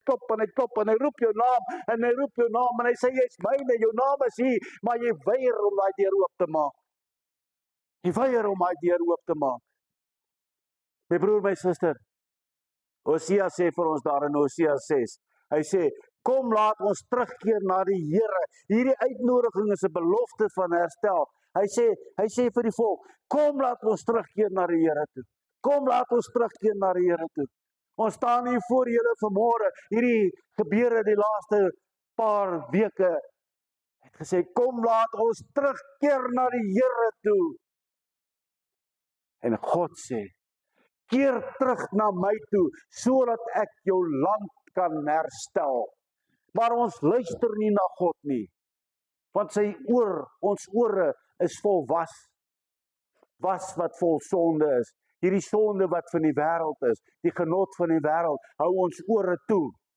klop en hy roep jou naam en hy roep jou naam en hy sê jy's myne, jou naam is hier, maar jy weier om daai deur oop te maak. Jy weier om daai deur oop te maak. My broer, my suster, Hosea sê vir ons daar in Hosea 6, hy sê, kom laat ons terugkeer na die Here. Hierdie uitnodiging is 'n belofte van herstel. Hy sê vir die volk, kom laat ons terugkeer na die Here toe. Kom laat ons terugkeer na die Here toe. Ons staan hier voor julle vanmôre, hierdie gebeure die laaste paar weke. Hy het gesê, kom laat ons terugkeer na die Here toe. En God sê, keer terug na my toe, sodat ek jou land kan herstel. Maar ons luister nie na God nie, want ons ore is vol was wat vol sonde is. Hierdie sonde wat van die wêreld is, die genot van die wêreld, hou ons ore toe.